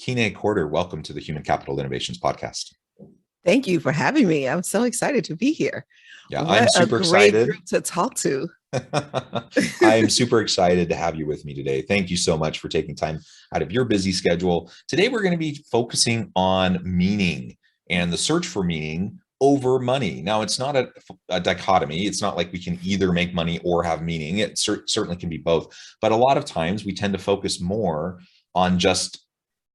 Kiné Corder, welcome to the Human Capital Innovations Podcast. Thank you for having me. I'm so excited to be here. Yeah, I'm What a super great excited. group to talk to. I am super excited to have you with me today. Thank you so much for taking time out of your busy schedule. Today, we're going to be focusing on meaning and the search for meaning over money. Now, it's not a dichotomy. It's not like we can either make money or have meaning. It certainly can be both. But a lot of times we tend to focus more on just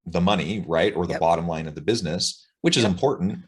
the money, right? Or the Yep. bottom line of the business, which is Yep. important.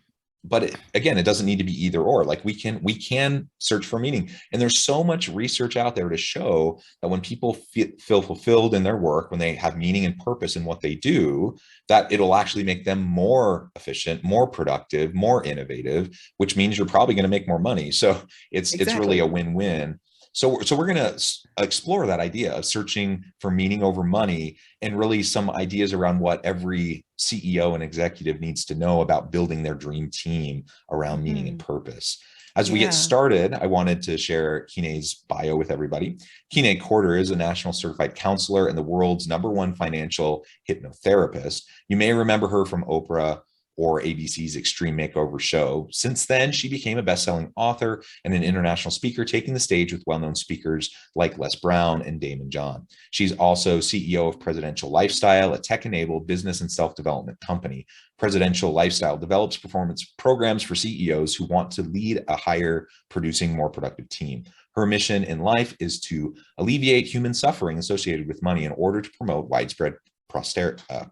But again, it doesn't need to be either or. Like we can search for meaning. And there's so much research out there to show that when people feel fulfilled in their work, when they have meaning and purpose in what they do, that it'll actually make them more efficient, more productive, more innovative, which means you're probably going to make more money. So it's really Exactly. a win-win. So we're going to explore that idea of searching for meaning over money, and really some ideas around what every CEO and executive needs to know about building their dream team around meaning and Mhm. purpose. As we get Yeah. started, I wanted to share Kiné's bio with everybody. Kiné Corder is a national certified counselor and the world's #1 financial hypnotherapist. You may remember her from Oprah or ABC's Extreme Makeover show. Since then, she became a best-selling author and an international speaker, taking the stage with well-known speakers like Les Brown and Daymond. She's also CEO of Presidential Lifestyle, a tech-enabled business and self-development company. Presidential Lifestyle develops performance programs for CEOs who want to lead a higher producing, more productive team. Her mission in life is to alleviate human suffering associated with money in order to promote widespread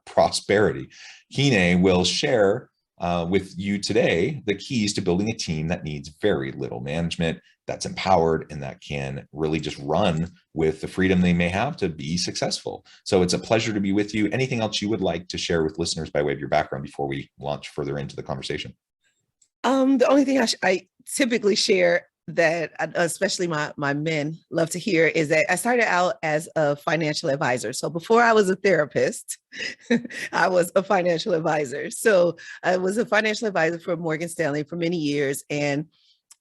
prosperity. Kiné will share with you today the keys to building a team that needs very little management, that's empowered, and that can really just run with the freedom they may have to be successful. So it's a pleasure to be with you. Anything else you would like to share with listeners by way of your background before we launch further into the conversation? The only thing I typically share that especially my men love to hear is that I started out as a financial advisor. So before I was a therapist, I was a financial advisor. So I was a financial advisor for Morgan Stanley for many years. And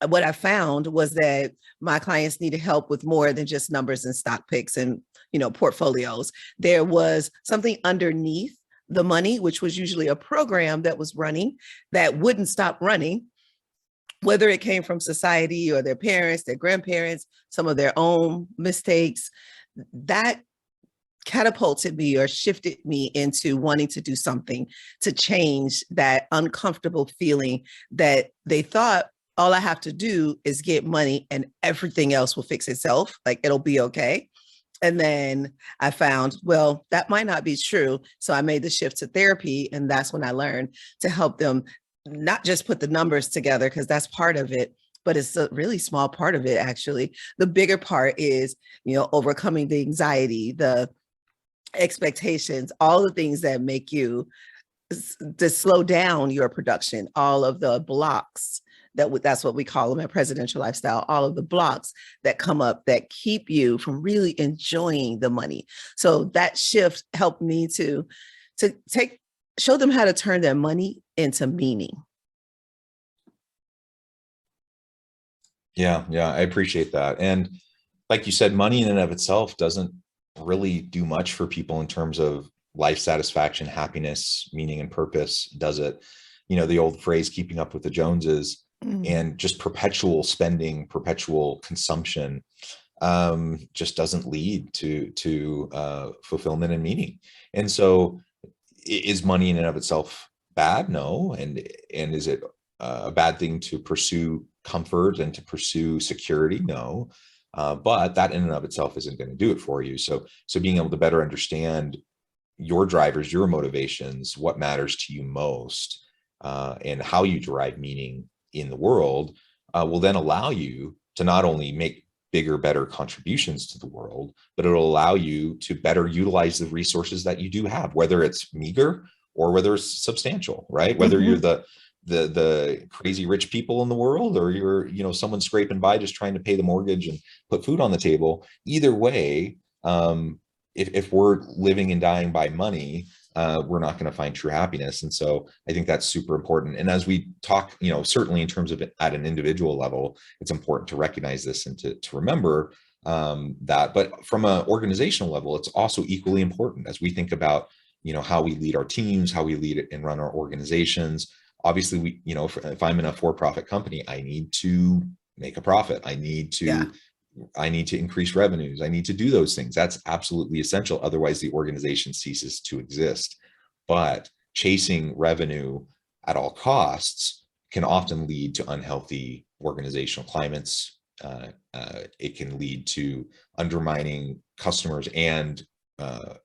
what I found was that my clients needed help with more than just numbers and stock picks and, portfolios. There was something underneath the money, which was usually a program that was running that wouldn't stop running, whether it came from society or their parents, their grandparents, some of their own mistakes. That catapulted me or shifted me into wanting to do something to change that uncomfortable feeling that they thought all I have to do is get money and everything else will fix itself. Like it'll be okay. And then I found, well, that might not be true. So I made the shift to therapy. And that's when I learned to help them not just put the numbers together, because that's part of it, but it's a really small part of it, actually. The bigger part is, overcoming the anxiety, the expectations, all the things that make you to slow down your production, all of the blocks that's what we call them at Presidential Lifestyle, all of the blocks that come up that keep you from really enjoying the money. So that shift helped me to show them how to turn their money into meaning. Yeah, I appreciate that. And like you said, money in and of itself doesn't really do much for people in terms of life satisfaction, happiness, meaning, and purpose, does it? The old phrase, keeping up with the Joneses, Mm. and just perpetual spending, perpetual consumption just doesn't lead to fulfillment and meaning. And so is money in and of itself bad? No. And is it a bad thing to pursue comfort and to pursue security? No. But that in and of itself isn't going to do it for you. So being able to better understand your drivers, your motivations, what matters to you most, and how you derive meaning in the world will then allow you to not only make bigger, better contributions to the world, but it'll allow you to better utilize the resources that you do have, whether it's meager or whether it's substantial, right? Whether you're Mm-hmm. the crazy rich people in the world, or you're someone scraping by just trying to pay the mortgage and put food on the table. Either way, if we're living and dying by money, we're not going to find true happiness. And so I think that's super important. And as we talk, certainly in terms of it at an individual level, it's important to recognize this and to remember that. But from an organizational level, it's also equally important as we think about how we lead our teams, how we lead and run our organizations. Obviously, if I'm in a for-profit company, I need to make a profit. I need Yeah, to increase revenues. I need to do those things. That's absolutely essential. Otherwise, the organization ceases to exist. But chasing revenue at all costs can often lead to unhealthy organizational climates. It can lead to undermining customers and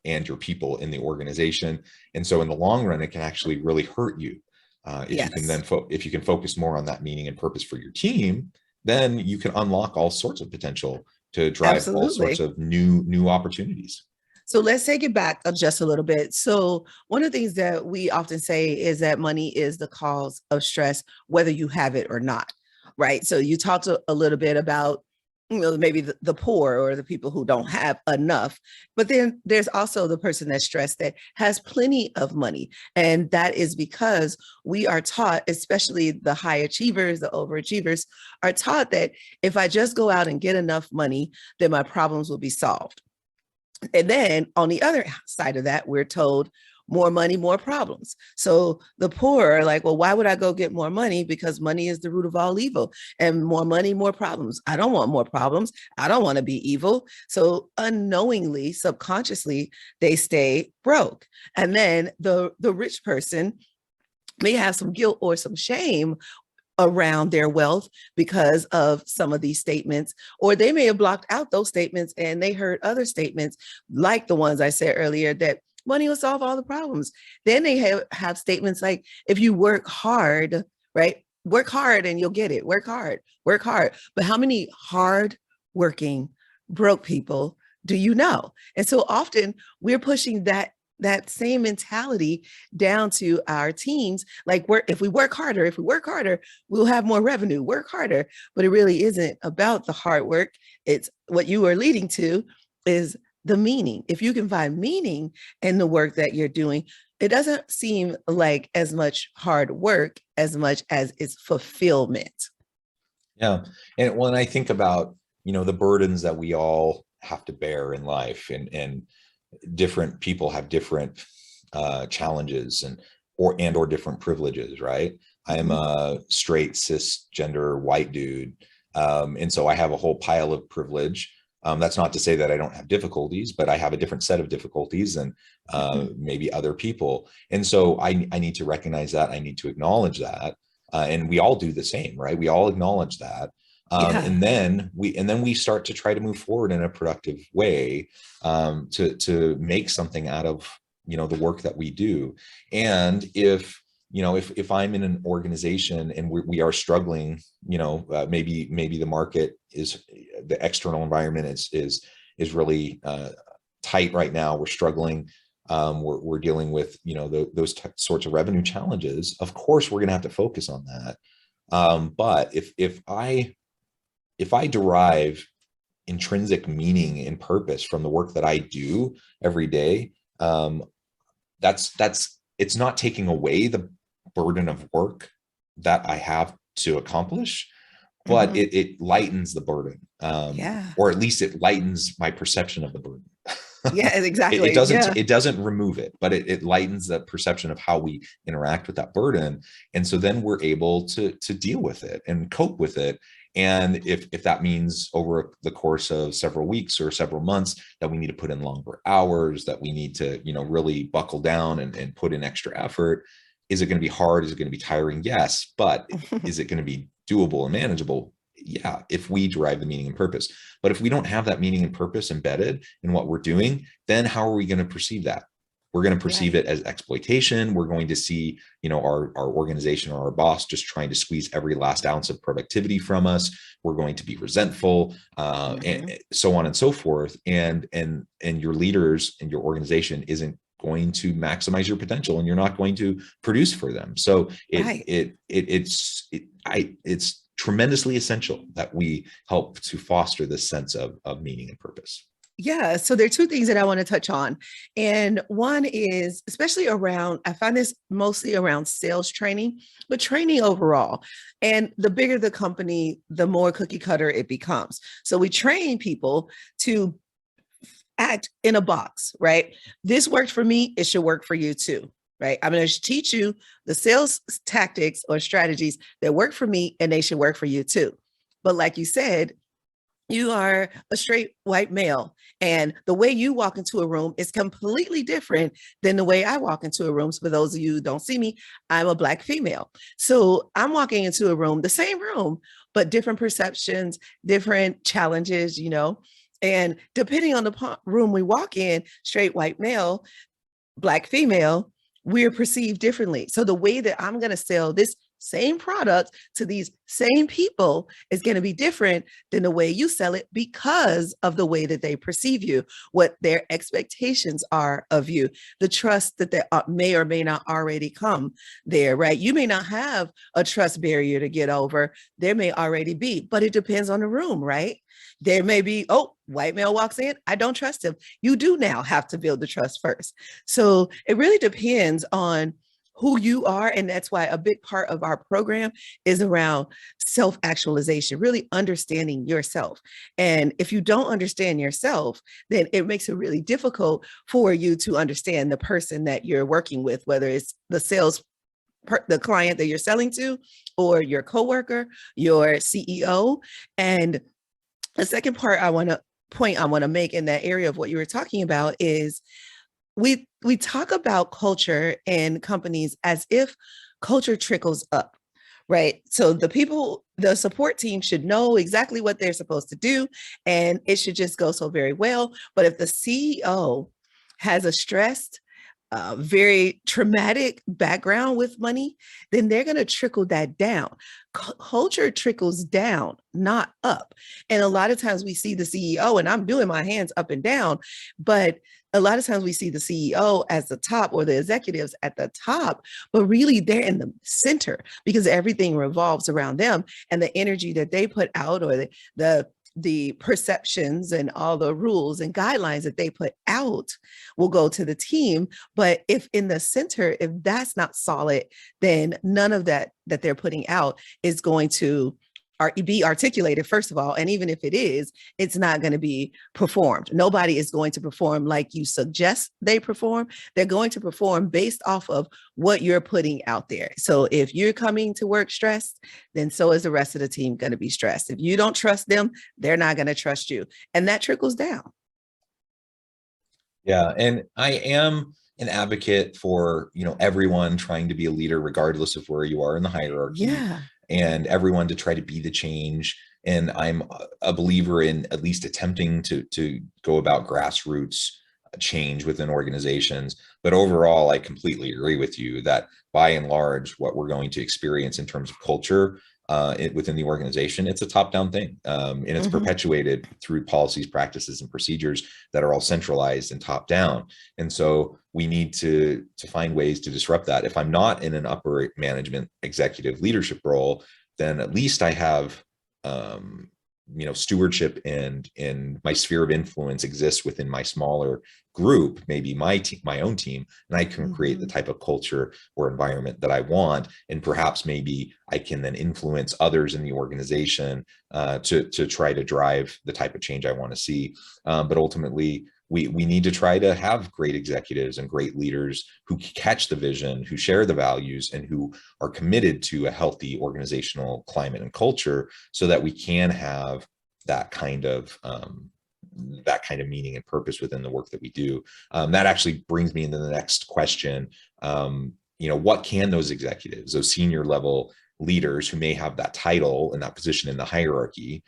your people in the organization. And so in the long run, it can actually really hurt you. If you can yes, if you can focus more on that meaning and purpose for your team, then you can unlock all sorts of potential to drive all sorts absolutely. of new opportunities. So let's take it back just a little bit. So one of the things that we often say is that money is the cause of stress, whether you have it or not, right? So you talked a little bit about, maybe the poor or the people who don't have enough, but then there's also the person that's stressed that has plenty of money. And that is because we are taught, especially the high achievers, the overachievers, are taught that if I just go out and get enough money, then my problems will be solved. And then on the other side of that, we're told more money, more problems. So the poor are like, well, why would I go get more money? Because money is the root of all evil, and more money, more problems. I don't want more problems. I don't want to be evil. So unknowingly, subconsciously, they stay broke. And then the rich person may have some guilt or some shame around their wealth because of some of these statements, or they may have blocked out those statements and they heard other statements like the ones I said earlier, that money will solve all the problems. Then they have statements like, if you work hard, right? Work hard and you'll get it. Work hard, work hard. But how many hard working broke people do you know? And so often we're pushing that same mentality down to our teams. Like, if we work harder, we'll have more revenue. Work harder. But it really isn't about the hard work. It's what you are leading to is the meaning. If you can find meaning in the work that you're doing, it doesn't seem like as much hard work as much as it's fulfillment. Yeah. And when I think about, the burdens that we all have to bear in life, and different people have different challenges or different privileges, right? I am Mhm. a straight cisgender white dude, and so I have a whole pile of privilege. That's not to say that I don't have difficulties, but I have a different set of difficulties than Mhm. maybe other people. And so I need to recognize that. I need to acknowledge that. And we all do the same, right? We all acknowledge that. Yeah. And then we start to try to move forward in a productive way, to make something out of the work that we do. And if I'm in an organization and we are struggling, maybe the market is, the external environment is really tight right now. We're struggling. We're dealing with those sorts of revenue challenges. Of course, we're going to have to focus on that. But if I derive intrinsic meaning and purpose from the work that I do every day, that's it's not taking away the burden of work that I have to accomplish, but Mhm. it lightens the burden, Yeah. or at least it lightens my perception of the burden. Yeah, it exactly. doesn't Yeah. it doesn't remove it, but it lightens the perception of how we interact with that burden. And so then we're able to deal with it and cope with it. And if that means over the course of several weeks or several months that we need to put in longer hours, that we need to really buckle down and put in extra effort, is it going to be hard? Is it going to be tiring? Yes. But is it going to be doable and manageable? Yeah, if we derive the meaning and purpose. But if we don't have that meaning and purpose embedded in what we're doing, then how are we going to perceive that? We're going to perceive Right. it as exploitation. We're going to see, our organization or our boss just trying to squeeze every last ounce of productivity from us. We're going to be resentful, Mhm. and so on and so forth. And your leaders and your organization isn't going to maximize your potential, and you're not going to produce for them. So Right. it's tremendously essential that we help to foster this sense of meaning and purpose. Yeah. So there are two things that I want to touch on. And one is especially around, I find this mostly around sales training, but training overall. And the bigger the company, the more cookie cutter it becomes. So we train people to act in a box, right? This worked for me, it should work for you too, right? I'm going to teach you the sales tactics or strategies that work for me, and they should work for you too. But like you said, you are a straight white male, and the way you walk into a room is completely different than the way I walk into a room. So for those of you who don't see me, I'm a Black female. So I'm walking into a room, the same room, but different perceptions, different challenges, and depending on the room we walk in, straight white male, Black female, we're perceived differently. So the way that I'm going to sell this same product to these same people is going to be different than the way you sell it because of the way that they perceive you, what their expectations are of you, the trust that they may or may not already come there, right? You may not have a trust barrier to get over. There may already be, but it depends on the room, right? There may be, oh, white male walks in, I don't trust him. You do now have to build the trust first. So it really depends on who you are. And that's why a big part of our program is around self-actualization, really understanding yourself. And if you don't understand yourself, then it makes it really difficult for you to understand the person that you're working with, whether it's the client that you're selling to, or your coworker, your CEO. And the second part I want to make in that area of what you were talking about is we talk about culture in companies as if culture trickles up, right? So the support team should know exactly what they're supposed to do, and it should just go so very well. But if the CEO has a stressed, very traumatic background with money, then they're going to trickle that down. Culture trickles down, not up. And a lot of times we see the CEO, and I'm doing my hands up and down, but a lot of times we see the CEO as the top, or the executives at the top, but really they're in the center because everything revolves around them, and the energy that they put out, or the perceptions and all the rules and guidelines that they put out will go to the team. But if in the center, if that's not solid, then none of that they're putting out is going to be articulated, first of all. And even if it is, it's not going to be performed. Nobody is going to perform like you suggest they perform. They're going to perform based off of what you're putting out there. So if you're coming to work stressed, then so is the rest of the team going to be stressed. If you don't trust them, they're not going to trust you. And that trickles down. Yeah. And I am an advocate for, everyone trying to be a leader, regardless of where you are in the hierarchy. Yeah. And everyone to try to be the change. And I'm a believer in at least attempting to go about grassroots change within organizations. But overall, I completely agree with you that by and large, what we're going to experience in terms of culture within the organization, it's a top-down thing, and it's perpetuated through policies, practices, and procedures that are all centralized and top-down. And so we need to find ways to disrupt that. If I'm not in an upper management executive leadership role, then at least I have stewardship, and my sphere of influence exists within my smaller group, maybe my own team, and I can create the type of culture or environment that I want. And perhaps maybe I can then influence others in the organization to try to drive the type of change I want to see. But ultimately, we need to try to have great executives and great leaders who catch the vision, who share the values, and who are committed to a healthy organizational climate and culture, so that we can have that kind of meaning and purpose within the work that we do. That actually brings me into the next question. What can those executives, those senior level leaders who may have that title and that position in the hierarchy,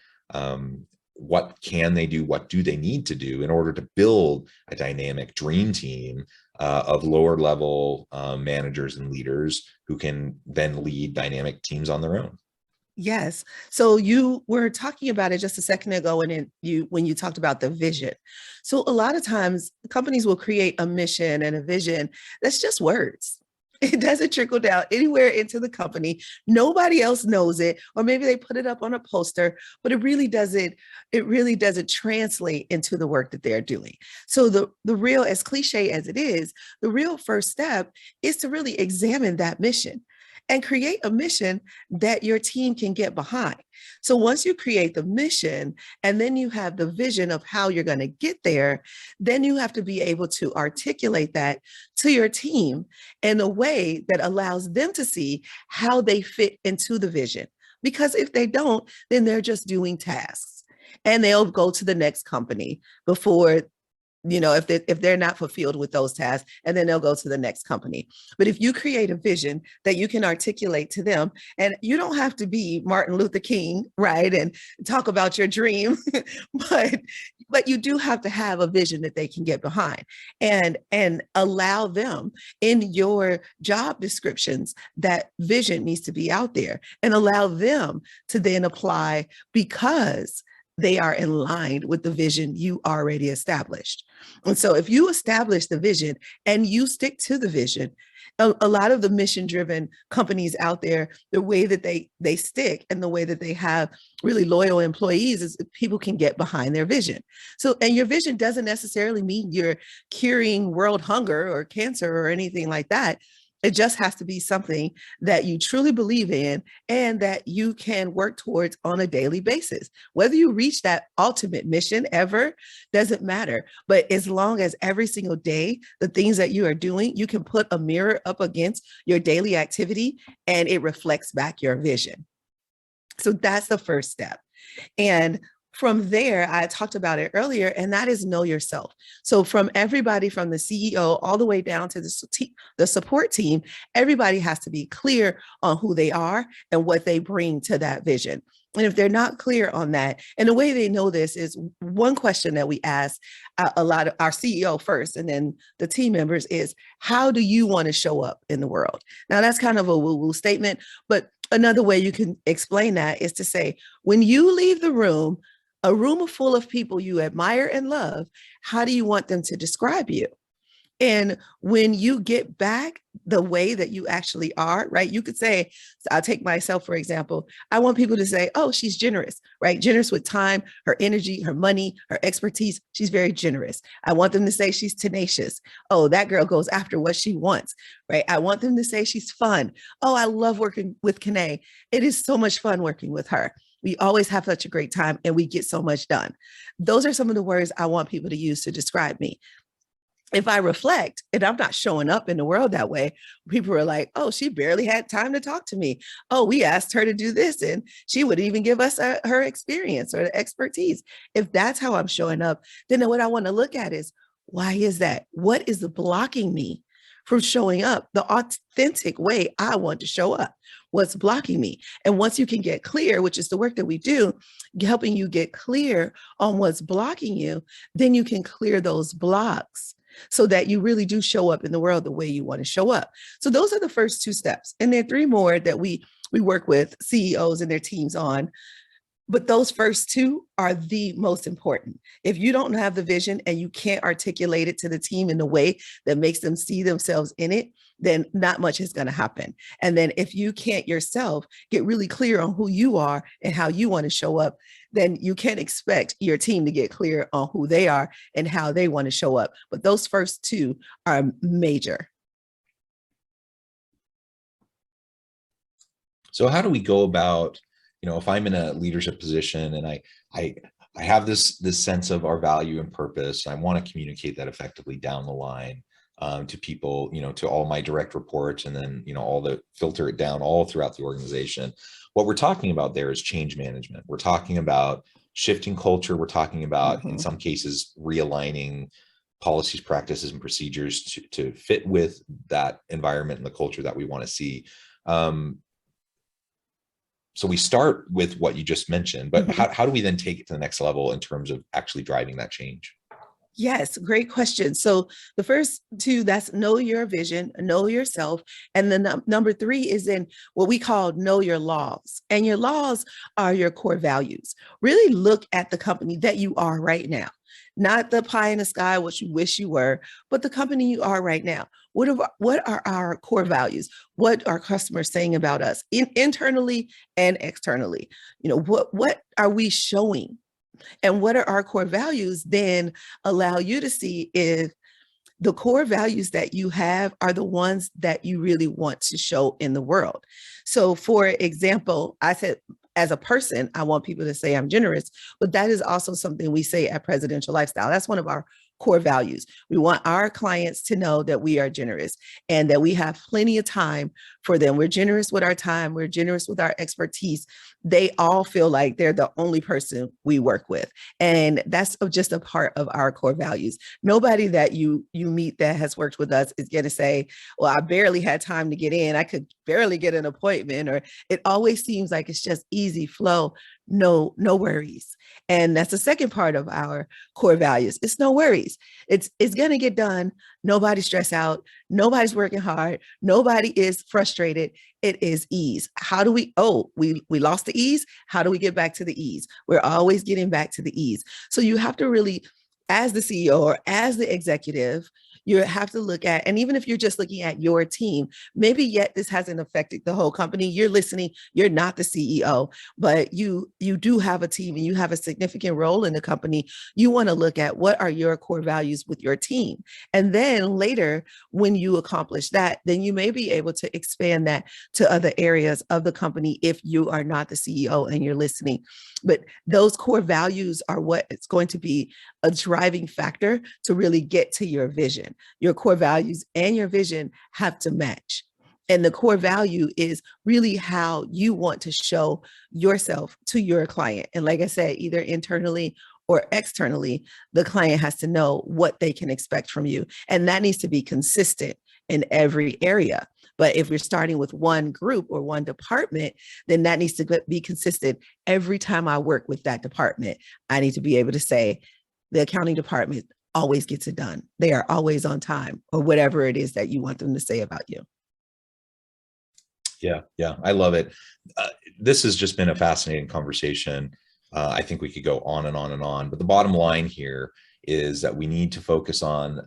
what can they do? What do they need to do in order to build a dynamic dream team of lower level managers and leaders who can then lead dynamic teams on their own? Yes. So you were talking about it just a second ago, and when you talked about the vision. So a lot of times companies will create a mission and a vision that's just words. It doesn't trickle down anywhere into the company. Nobody else knows it, or maybe they put it up on a poster, but it really doesn't translate into the work that they're doing. So the real, as cliche as it is, the real first step is to really examine that mission and create a mission that your team can get behind. So once you create the mission and then you have the vision of how you're going to get there, then you have to be able to articulate that to your team in a way that allows them to see how they fit into the vision. Because if they don't, then they're just doing tasks and they'll go to the next company before, if they're not fulfilled with those tasks, and then they'll go to the next company. But if you create a vision that you can articulate to them, and you don't have to be Martin Luther King, right, and talk about your dream, but you do have to have a vision that they can get behind, and allow them in your job descriptions that vision needs to be out there, and allow them to then apply because they are in line with the vision you already established. And so if you establish the vision and you stick to the vision, a lot of the mission-driven companies out there, the way that they stick and the way that they have really loyal employees is people can get behind their vision. So, and your vision doesn't necessarily mean you're curing world hunger or cancer or anything like that. It just has to be something that you truly believe in and that you can work towards on a daily basis. Whether you reach that ultimate mission ever doesn't matter. But as long as every single day, the things that you are doing, you can put a mirror up against your daily activity and it reflects back your vision. So that's the first step. And from there, I talked about it earlier, and that is know yourself. So from everybody, from the CEO all the way down to the support team, everybody has to be clear on who they are and what they bring to that vision. And if they're not clear on that, and the way they know this is one question that we ask a lot of our CEO first, and then the team members is, how do you want to show up in the world? Now that's kind of a woo-woo statement, but another way you can explain that is to say, when you leave the room, a room full of people you admire and love, how do you want them to describe you? And when you get back the way that you actually are, right? You could say, I'll take myself, for example, I want people to say, oh, she's generous, right? Generous with time, her energy, her money, her expertise. She's very generous. I want them to say she's tenacious. Oh, that girl goes after what she wants, right? I want them to say she's fun. Oh, I love working with Kiné. It is so much fun working with her. We always have such a great time and we get so much done. Those are some of the words I want people to use to describe me. If I reflect and I'm not showing up in the world that way, people are like, oh, she barely had time to talk to me. Oh, we asked her to do this and she would even give us her experience or the expertise. If that's how I'm showing up, then what I want to look at is, why is that? What is blocking me from showing up the authentic way I want to show up? What's blocking me? And once you can get clear, which is the work that we do, helping you get clear on what's blocking you, then you can clear those blocks so that you really do show up in the world the way you want to show up. So those are the first two steps. And there are three more that we work with CEOs and their teams on. But those first two are the most important. If you don't have the vision and you can't articulate it to the team in a way that makes them see themselves in it, then not much is going to happen. And then if you can't yourself get really clear on who you are and how you want to show up, then you can't expect your team to get clear on who they are and how they want to show up. But those first two are major. So how do we go about, if I'm in a leadership position and I have this sense of our value and purpose, I want to communicate that effectively down the line to people, to all my direct reports, and then, all the filter it down all throughout the organization. What we're talking about there is change management. We're talking about shifting culture. We're talking about, in some cases, realigning policies, practices, and procedures to fit with that environment and the culture that we want to see. So we start with what you just mentioned, but how do we then take it to the next level in terms of actually driving that change? Yes, great question. So the first two, that's know your vision, know yourself. And then number three is in what we call know your laws. And your laws are your core values. Really look at the company that you are right now. Not the pie in the sky, what you wish you were, but the company you are right now. What are our core values? What are customers saying about us internally and externally? What are we showing? And what are our core values then allow you to see if the core values that you have are the ones that you really want to show in the world. So for example, I said, as a person, I want people to say I'm generous, but that is also something we say at Presidential Lifestyle. That's one of our core values. We want our clients to know that we are generous and that we have plenty of time for them. We're generous with our time. We're generous with our expertise. They all feel like they're the only person we work with. And that's just a part of our core values. Nobody that you meet that has worked with us is going to say, well, I barely had time to get in. I could barely get an appointment, or it always seems like it's just easy flow. No worries. And that's the second part of our core values. It's no worries. It's going to get done. Nobody's stressed out. Nobody's working hard. Nobody is frustrated. It is ease. How do we lost the ease. How do we get back to the ease? We're always getting back to the ease. So you have to really, as the CEO or as the executive, you have to look at, and even if you're just looking at your team, maybe yet this hasn't affected the whole company. You're listening, you're not the CEO, but you do have a team and you have a significant role in the company. You want to look at what are your core values with your team. And then later, when you accomplish that, then you may be able to expand that to other areas of the company if you are not the CEO and you're listening. But those core values are what it's going to be a driving factor to really get to your vision. Your core values and your vision have to match. And the core value is really how you want to show yourself to your client. And like I said, either internally or externally, the client has to know what they can expect from you. And that needs to be consistent in every area. But if we're starting with one group or one department, then that needs to be consistent. Every time I work with that department, I need to be able to say, the accounting department always gets it done. They are always on time, or whatever it is that you want them to say about you. Yeah, I love it. This has just been a fascinating conversation. I think we could go on and on and on, but the bottom line here is that we need to focus on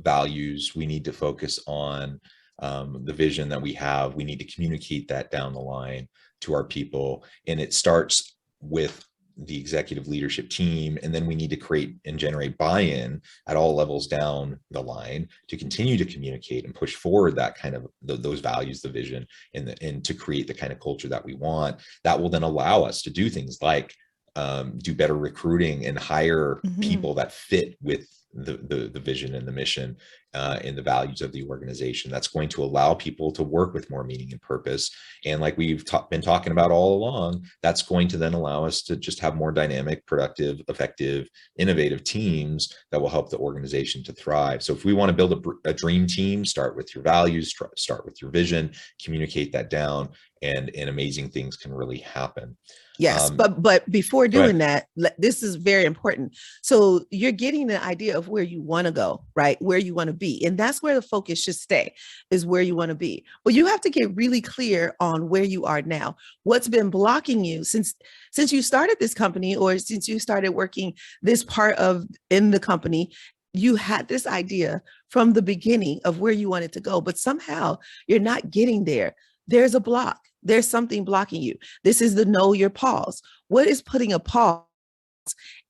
values. We need to focus on the vision that we have. We need to communicate that down the line to our people. And it starts with the executive leadership team. And then we need to create and generate buy-in at all levels down the line to continue to communicate and push forward that kind of those values, the vision, and to create the kind of culture that we want. That will then allow us to do things like do better recruiting and hire people that fit with the vision and the mission and the values of the organization. That's going to allow people to work with more meaning and purpose. And like we've been talking about all along, that's going to then allow us to just have more dynamic, productive, effective, innovative teams that will help the organization to thrive. So if we want to build a dream team, start with your values, start with your vision, communicate that down, and amazing things can really happen. Yes, but before doing that, this is very important. So you're getting the idea of where you want to go, right? Where you want to be. And that's where the focus should stay, is where you want to be. But you have to get really clear on where you are now. What's been blocking you since you started this company, or since you started working this part of in the company? You had this idea from the beginning of where you wanted to go, but somehow you're not getting there. There's a block. There's something blocking you. This is the know your pause. What is putting a pause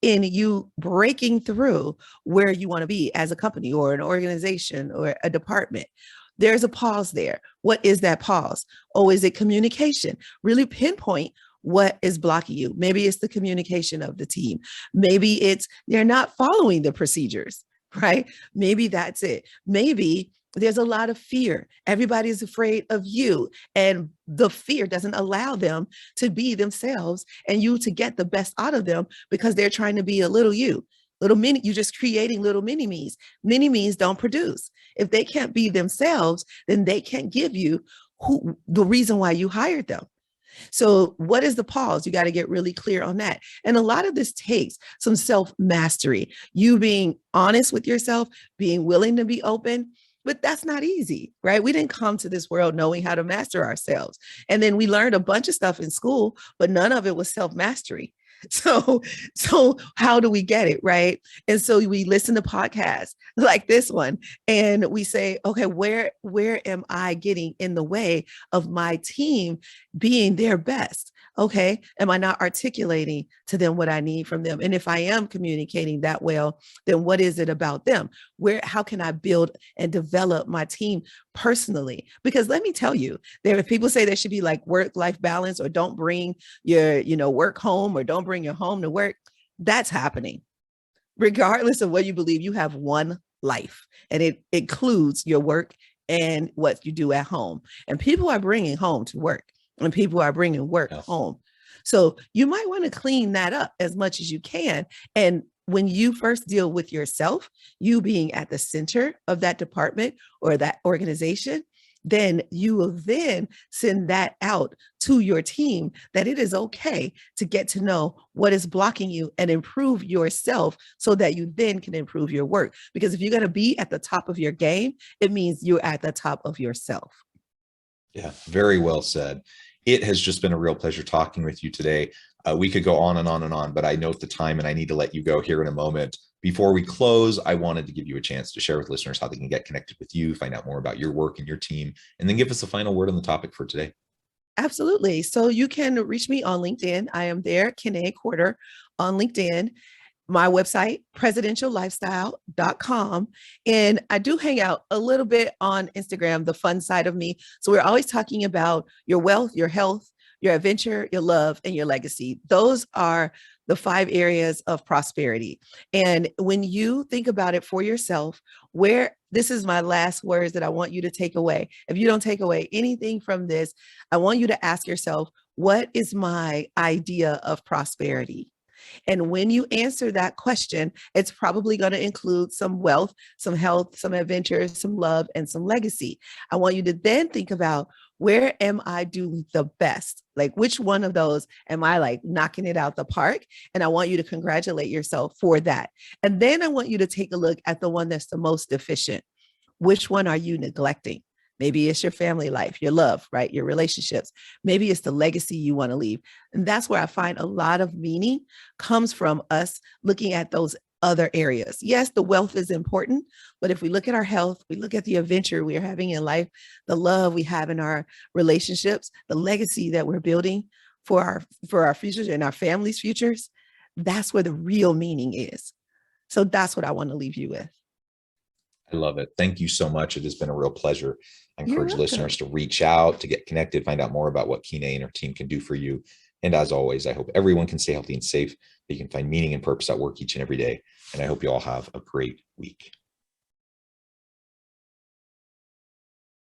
in you breaking through where you want to be as a company or an organization or a department? There's a pause there. What is that pause? Oh, is it communication? Really pinpoint what is blocking you. Maybe it's the communication of the team. Maybe it's they're not following the procedures, right? Maybe that's it. Maybe there's a lot of fear. Everybody is afraid of you, and the fear doesn't allow them to be themselves and you to get the best out of them because they're trying to be a little you. Little mini, you're just creating little mini me's. Mini me's don't produce. If they can't be themselves, then they can't give you the reason why you hired them. So what is the pause? You got to get really clear on that. And a lot of this takes some self-mastery, you being honest with yourself, being willing to be open. But that's not easy, right? We didn't come to this world knowing how to master ourselves. And then we learned a bunch of stuff in school, but none of it was self-mastery. So how do we get it, right? And so we listen to podcasts like this one, and we say, okay, where am I getting in the way of my team being their best? Okay, am I not articulating to them what I need from them? And if I am communicating that well, then what is it about them? How can I build and develop my team personally? Because let me tell you, there are people say there should be like work-life balance, or don't bring your, work home, or don't bring your home to work. That's happening. Regardless of what you believe, you have one life, and it includes your work and what you do at home. And people are bringing home to work, and people are bringing work home. So you might want to clean that up as much as you can. And when you first deal with yourself, you being at the center of that department or that organization, then you will then send that out to your team, that it is okay to get to know what is blocking you and improve yourself, so that you then can improve your work. Because if you're going to be at the top of your game, it means you're at the top of yourself. Yeah, very well said. It has just been a real pleasure talking with you today. We could go on and on and on, but I note the time and I need to let you go here in a moment. Before we close, I wanted to give you a chance to share with listeners how they can get connected with you, find out more about your work and your team, and then give us a final word on the topic for today. Absolutely. So you can reach me on LinkedIn. I am there, Kiné Corder, on LinkedIn. My website, presidentiallifestyle.com. And I do hang out a little bit on Instagram, the fun side of me. So we're always talking about your wealth, your health, your adventure, your love, and your legacy. Those are the 5 areas of prosperity. And when you think about it for yourself, this is my last words that I want you to take away. If you don't take away anything from this, I want you to ask yourself, what is my idea of prosperity? And when you answer that question, it's probably going to include some wealth, some health, some adventure, some love, and some legacy. I want you to then think about, where am I doing the best? Like, which one of those am I like knocking it out the park? And I want you to congratulate yourself for that. And then I want you to take a look at the one that's the most deficient. Which one are you neglecting? Maybe it's your family life, your love, right? Your relationships. Maybe it's the legacy you want to leave. And that's where I find a lot of meaning comes from, us looking at those other areas. Yes, the wealth is important, but if we look at our health, we look at the adventure we are having in life, the love we have in our relationships, the legacy that we're building for our futures and our families' futures, that's where the real meaning is. So that's what I want to leave you with. I love it. Thank you so much. It has been a real pleasure. I encourage listeners to reach out, to get connected, find out more about what Kiné and her team can do for you. And as always, I hope everyone can stay healthy and safe. They can find meaning and purpose at work each and every day. And I hope you all have a great week.